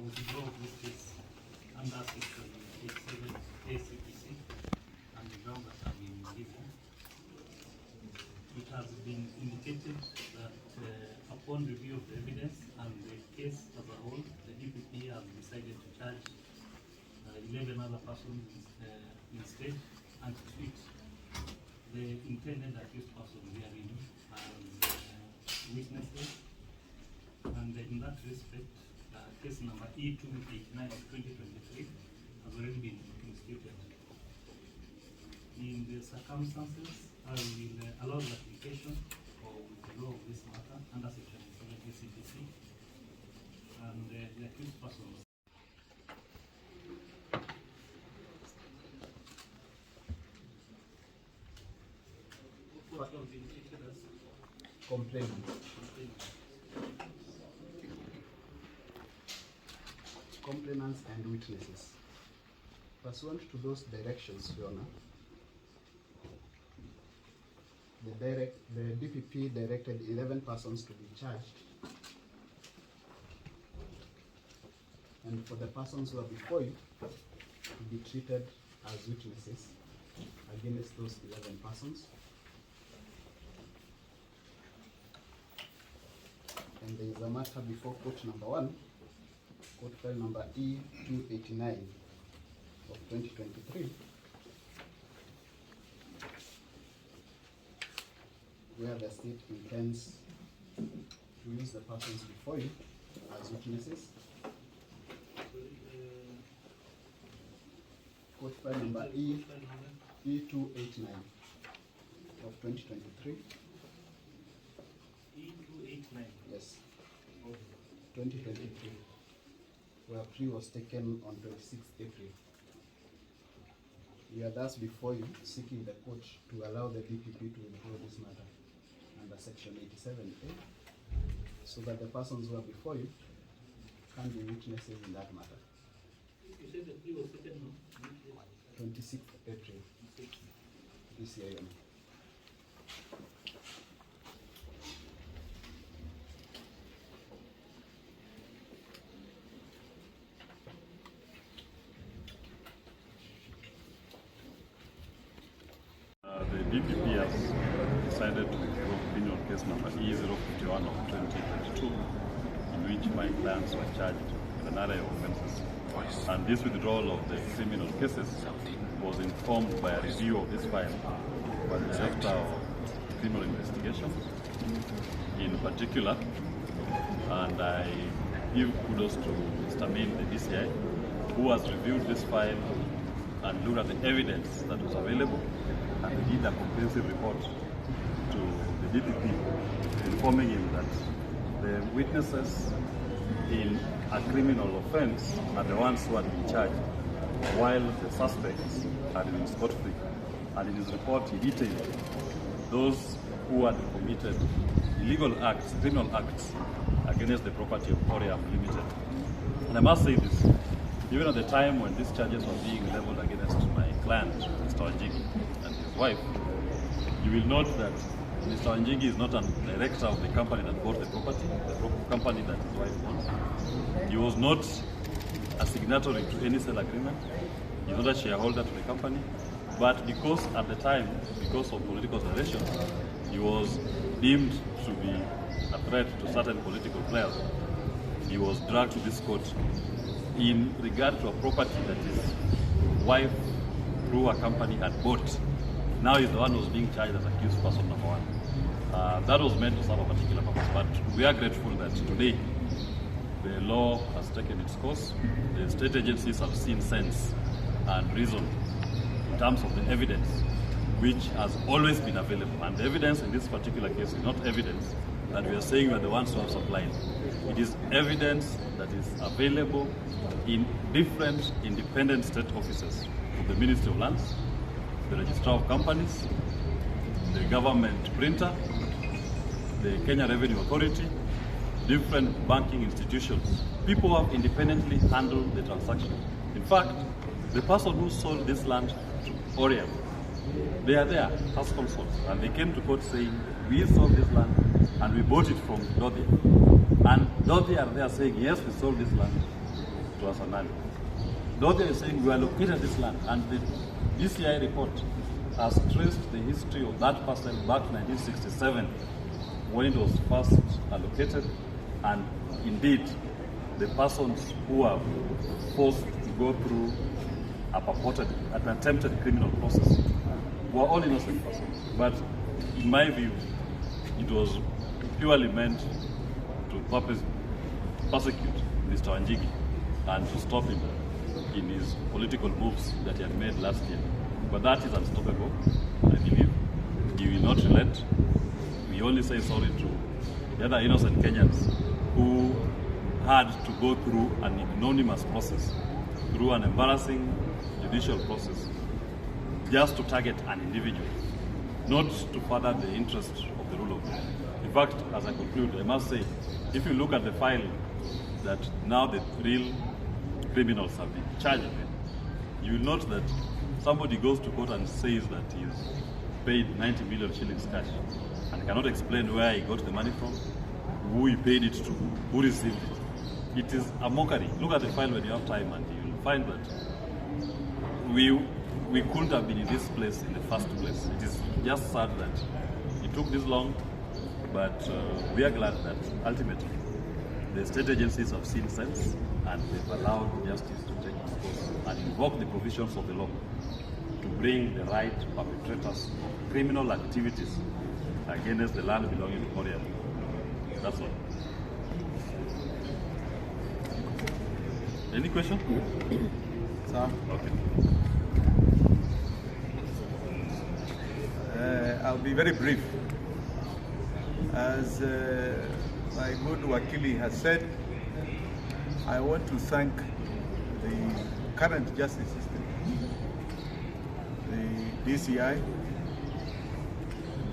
withdrew this case under section 87 ACPC and the ground that have been given. It has been indicated that upon review of the evidence and the case as a whole, the DPP has decided to charge 11 other persons instead and treat the intended accused person herein as witnesses. And in that respect, case number E289 of 2023 has already been instituted. In the circumstances, I will allow the application for withdrawal of this matter under section 7 ACPC and the accused persons. What have been treated as complainants and witnesses. Pursuant to those directions, Your Honor, the DPP directed 11 persons to be charged, and for the persons who are before you to be treated as witnesses against those 11 persons. And there is a matter before court number 1, court file number E289 of 2023, where the state intends to use the persons before you as witnesses. Court file number E289 of 2023. E289? Yes. 2023. Where plea was taken on 26th April. We are thus before you seeking the court to allow the DPP to withdraw this matter under section 87A, so that the persons who are before you can be witnesses in that matter. You said the plea was taken on 26th April this year. The DPP has decided to withdraw opinion on case number E051 of 2022, in which my clients were charged with an array of offences. And this withdrawal of the criminal cases was informed by a review of this file by the Director of Criminal Investigation in particular. And I give kudos to Mr. Min, the DCI, who has reviewed this file and looked at the evidence that was available, and he did a comprehensive report to the DPP informing him that the witnesses in a criminal offense are the ones who had been charged, while the suspects had been scot-free. And in his report he detailed those who had committed illegal acts, criminal acts, against the property of Oriam Limited. And I must say this, even at the time when these charges were being leveled against my client, Mr. Wanjigi, and his wife, you will note that Mr. Wanjigi is not a director of the company that bought the property, the company that his wife owns. He was not a signatory to any sale agreement. He's not a shareholder to the company. But because at the time, because of political direction, he was deemed to be a threat to certain political players. He was dragged to this court in regard to a property that his wife, through a company, had bought. Now he's the one who's being charged as accused person number 1. That was meant to serve a particular purpose, but we are grateful that today the law has taken its course. The state agencies have seen sense and reason in terms of the evidence which has always been available. And the evidence in this particular case is not evidence that we are saying we are the ones who have supplied. It is evidence that is available in different independent state offices of the Ministry of Lands, the Registrar of Companies, the government printer, the Kenya Revenue Authority, different banking institutions. People have independently handled the transaction. In fact, the person who sold this land to Oriam, they are there as consults, and they came to court saying, we sold this land and we bought it from Dodhia. And Dodhia are there saying, yes, we sold this land. to us an alibi. Though they are saying we are located at this land, and the DCI report has traced the history of that parcel back to 1967 when it was first allocated, and indeed the persons who were forced to go through an attempted criminal process were all innocent persons. But in my view, it was purely meant to persecute Mr. Wanjigi and to stop him in his political moves that he had made last year. But that is unstoppable, I believe. He will not relent. We only say sorry to the other innocent Kenyans who had to go through an ignominious process, through an embarrassing judicial process, just to target an individual, not to further the interest of the rule of law. In fact, as I conclude, I must say, if you look at the file that now the real criminals have been charged with, you will note that somebody goes to court and says that he's paid 90 million shillings cash and cannot explain where he got the money from, who he paid it to, who received it. It is a mockery. Look at the file when you have time and you will find that we couldn't have been in this place in the first place. It is just sad that it took this long, but we are glad that ultimately the state agencies have seen sense and they've allowed justice to take its course and invoke the provisions of the law to bring the right perpetrators of criminal activities against the land belonging to Korea. That's all. Any question? Sir? Okay. I'll be very brief. As my good Wakili has said, I want to thank the current justice system, the DCI,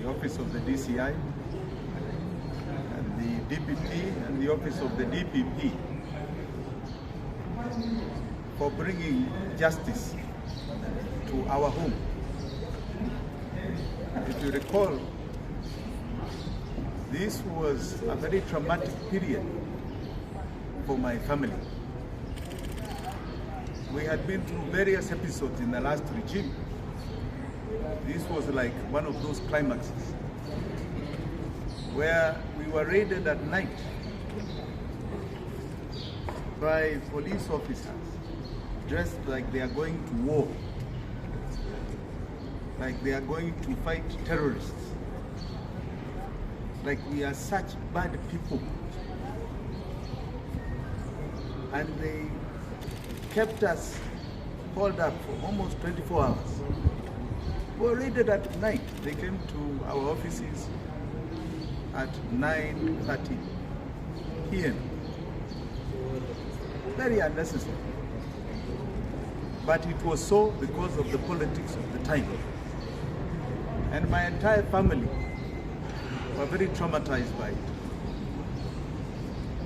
the Office of the DCI, and the DPP, and the Office of the DPP for bringing justice to our home. If you recall, this was a very traumatic period for my family. We had been through various episodes in the last regime. This was like one of those climaxes where we were raided at night by police officers dressed like they are going to war, like they are going to fight terrorists, like we are such bad people. And they kept us called up for almost 24 hours. We were raided at night. They came to our offices at 9:30 p.m. Very unnecessary. But it was so because of the politics of the time. And my entire family were very traumatized by it.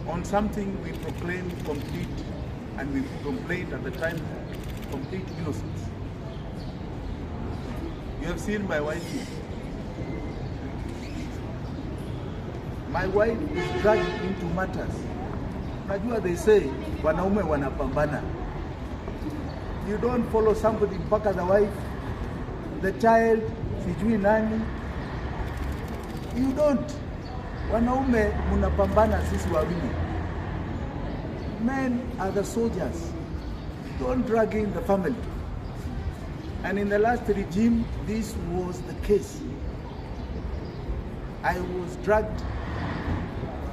On something we proclaimed complete, and we complained at the time, complete innocence. You have seen my wife here. My wife is dragged into matters. Najua they say, wanaume wanapambana. You don't follow somebody mpaka the wife, the child, sijui nani. You don't. Wanaume munapambana sisi wawili. Men are the soldiers. Don't drag in the family. And in the last regime, this was the case. I was dragged.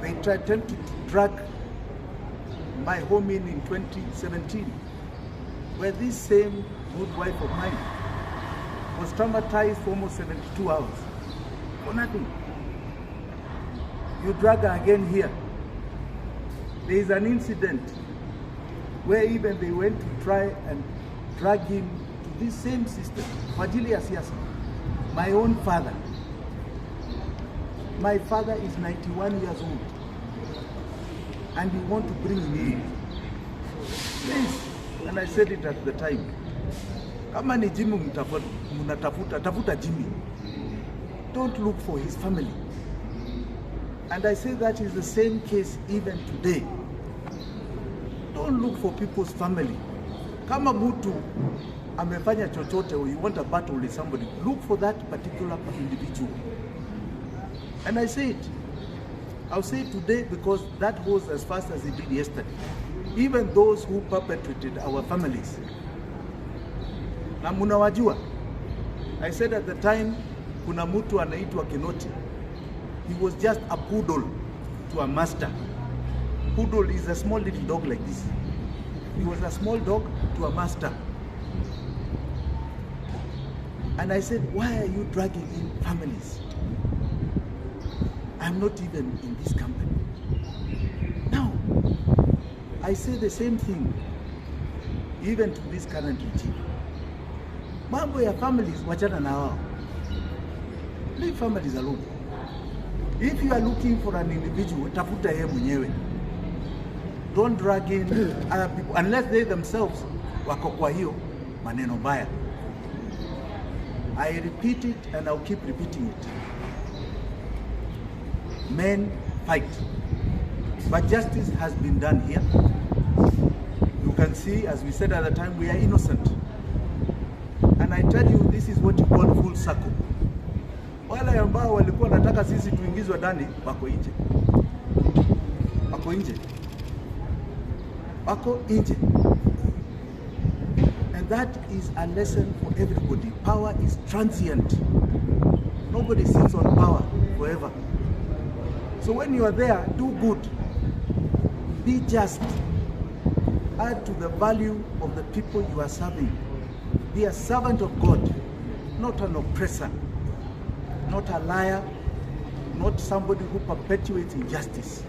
They attempted to drag my home in 2017, where this same good wife of mine was traumatized for almost 72 hours for nothing. You drag her again here. There is an incident where even they went to try and drag him to this same system. For ajili ya siasa. My own father. My father is 91 years old. And you want to bring him in. Please, and I said it at the time. Kama ni Jimmy mnatafuta, tafuta Jimmy. Don't look for his family. And I say that is the same case even today. Don't Don't look for people's family. Kama mtu amefanya chochote or you want a battle with somebody, look for that particular individual. And I say it. I'll say it today because that was as fast as it did yesterday. Even those who perpetrated our families. Na munawajua. I said at the time, kuna mtu anaitwa Kinoti. He was just a poodle to a master. Poodle is a small little dog like this. He was a small dog to a master. And I said, why are you dragging in families? I'm not even in this company. Now, I say the same thing, even to this current regime. Mambo ya families, wachana na wao. Leave families alone. If you are looking for an individual, tafuta yeye mwenyewe. Don't drag in other people, unless they themselves wako kwa hiyo maneno mbaya. I repeat it and I'll keep repeating it. Men fight. But justice has been done here. You can see, as we said at the time, we are innocent. And I tell you, this is what you call full circle. Wale ambao walikuwa nataka sisi tuingizwe ndani, wako nje. Wako nje. Wako nje. And that is a lesson for everybody. Power is transient. Nobody sits on power forever. So when you are there, do good. Be just. Add to the value of the people you are serving. Be a servant of God, not an oppressor, not a liar, not somebody who perpetuates injustice.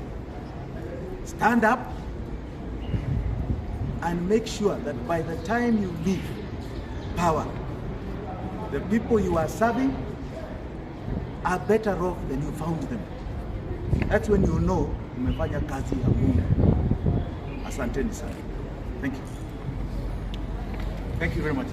Stand up and make sure that by the time you leave power, the people you are serving are better off than you found them. That's when you know umefanya kazi ya Mungu. Asanteni sana. Thank you. Thank you very much.